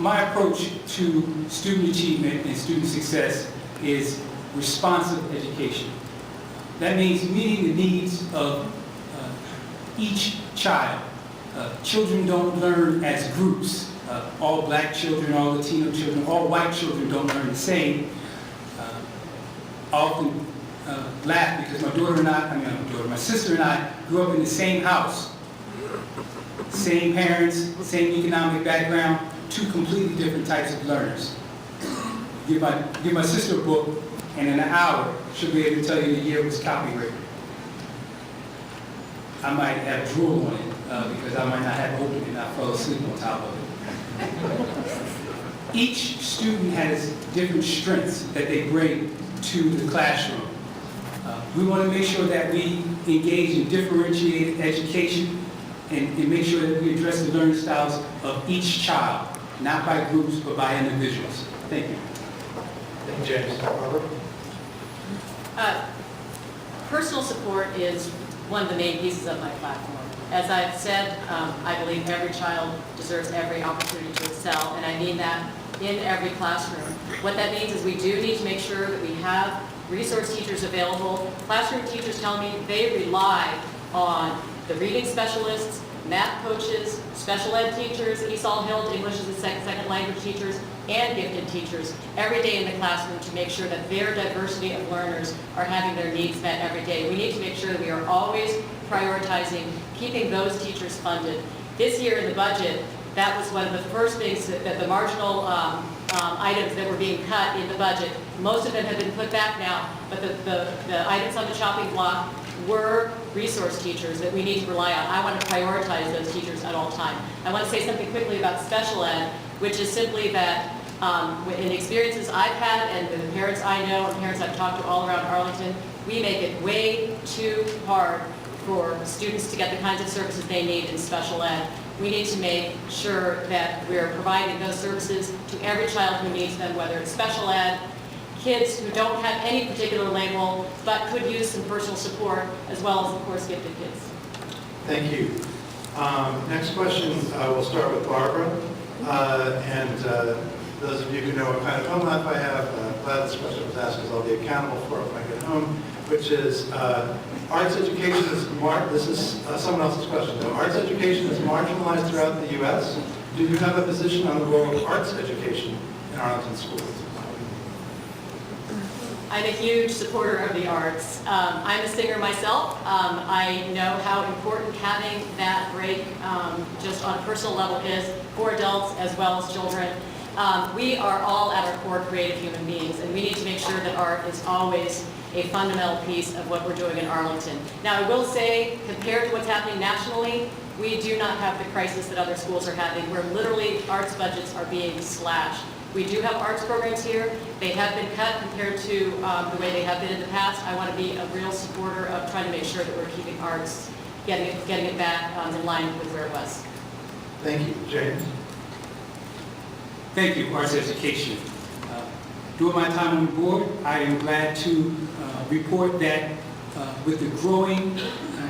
My approach to student achievement and student success is responsive education. That means meeting the needs of each child. Children don't learn as groups. All black children, all Latino children, all white children don't learn the same. I often laugh because my sister and I grew up in the same house. Same parents, same economic background, two completely different types of learners. Give my sister a book, and in an hour, she'll be able to tell you the year it was copyrighted. I might have drool on it because I might not have opened it and I fell asleep on top of it. Each student has different strengths that they bring to the classroom. We want to make sure that we engage in differentiated education and make sure that we address the learning styles of each child, not by groups, but by individuals. Thank you. Thank you, James. Barbara? Personal support is one of the main pieces of my platform. As I've said, I believe every child deserves every opportunity to excel, and I mean that in every classroom. What that means is we do need to make sure that we have resource teachers available. Classroom teachers tell me they rely on the reading specialists, math coaches, special ed teachers, ESOL Hill, English as a second language teachers, and gifted teachers every day in the classroom to make sure that their diversity of learners are having their needs met every day. We need to make sure that we are always prioritizing keeping those teachers funded. This year in the budget, that was one of the first things that the marginal items that were being cut in the budget, most of them have been put back now, but the items on the chopping block were resource teachers that we need to rely on. I want to prioritize those teachers at all times. I want to say something quickly about special ed, which is simply that in experiences I've had and the parents I know and parents I've talked to all around Arlington, we make it way too hard for students to get the kinds of services they need in special ed. We need to make sure that we're providing those services to every child who needs them, whether it's special ed, kids who don't have any particular label but could use some personal support, as well as, of course, gifted kids. Thank you. Next question, we'll start with Barbara. Those of you who know what kind of home life I have, glad this question was asked because I'll be accountable for it when I get home, which is arts education is, this is someone else's question though. Arts education is marginalized throughout the U.S. Do you have a position on the role of arts education in Arlington schools? I'm a huge supporter of the arts. I'm a singer myself. I know how important having that break just on a personal level is for adults as well as children. We are all at our core creative human beings, and we need to make sure that art is always a fundamental piece of what we're doing in Arlington. Now, I will say, compared to what's happening nationally, we do not have the crisis that other schools are having, where literally arts budgets are being slashed. We do have arts programs here. They have been cut compared to the way they have been in the past. I want to be a real supporter of trying to make sure that we're keeping arts, getting it back in line with where it was. Thank you. James? Thank you, arts education. During my time on the board, I am glad to report that with the growing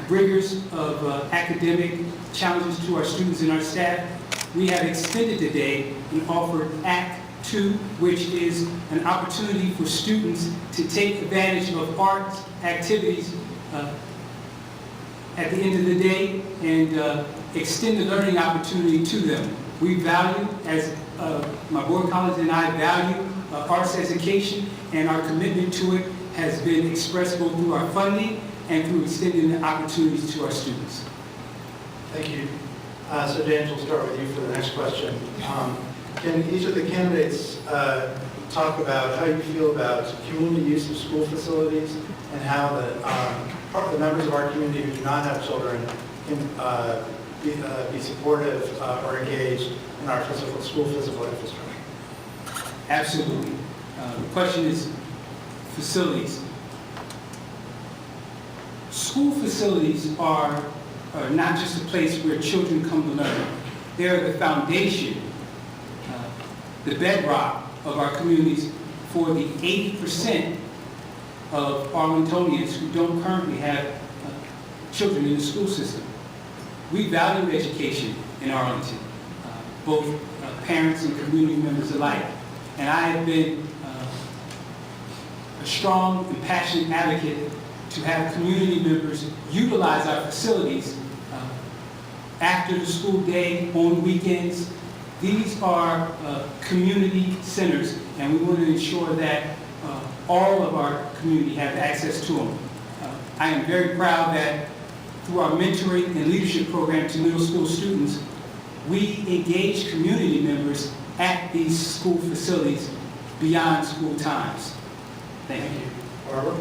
rigors of academic challenges to our students and our staff, we have extended the day and offered Act 2, which is an opportunity for students to take advantage of arts activities at the end of the day and extend the learning opportunity to them. We value, as my board colleagues and I value arts education, and our commitment to it has been expressed both through our funding and through extending the opportunities to our students. Thank you. So James, we'll start with you for the next question. Can each of the candidates talk about how you feel about community use of school facilities and how the members of our community who do not have children can be supportive or engaged in our school physical infrastructure? Absolutely. The question is facilities. School facilities are not just a place where children come to learn. They're the foundation, the bedrock of our communities for the 80% of Arlingtonians who don't currently have children in the school system. We value education in Arlington, both parents and community members alike. And I have been a strong and passionate advocate to have community members utilize our facilities after the school day, on weekends. These are community centers, and we want to ensure that all of our community have access to them. I am very proud that through our mentoring and leadership program to middle school students, we engage community members at these school facilities beyond school times. Thank you. Barbara?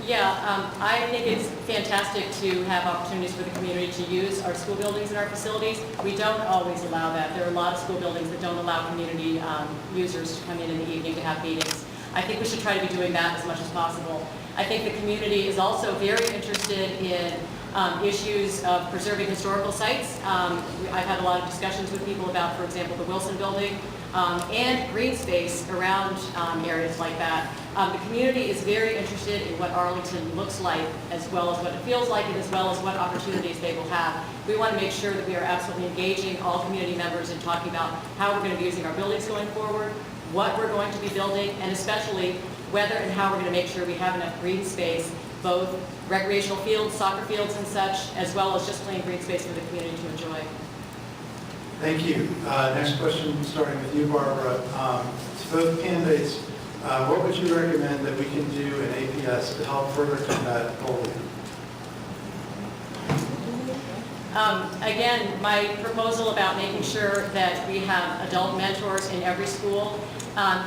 Yeah, I think it's fantastic to have opportunities for the community to use our school buildings and our facilities. We don't always allow that. There are a lot of school buildings that don't allow community users to come in the evening to have meetings. I think we should try to be doing that as much as possible. I think the community is also very interested in issues of preserving historical sites. I've had a lot of discussions with people about, for example, the Wilson Building and green space around areas like that. The community is very interested in what Arlington looks like, as well as what it feels like, and as well as what opportunities they will have. We want to make sure that we are absolutely engaging all community members in talking about how we're going to be using our buildings going forward, what we're going to be building, and especially whether and how we're going to make sure we have enough green space, both recreational fields, soccer fields and such, as well as just plain green space for the community to enjoy. Thank you. Next question, starting with you, Barbara. To both candidates, what would you recommend that we can do in APS to help further combat bullying? Again, my proposal about making sure that we have adult mentors in every school.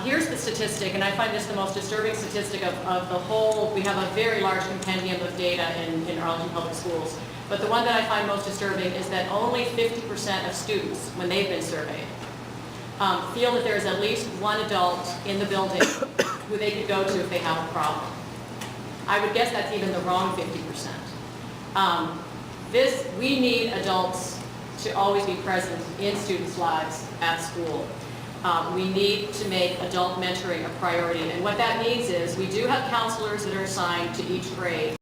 Here's the statistic, and I find this the most disturbing statistic of the whole. We have a very large compendium of data in Arlington Public Schools. But the one that I find most disturbing is that only 50% of students, when they've been surveyed, feel that there is at least one adult in the building who they could go to if they have a problem. I would guess that's even the wrong 50%. We need adults to always be present in students' lives at school. We need to make adult mentoring a priority. And what that means is we do have counselors that are assigned to each grade.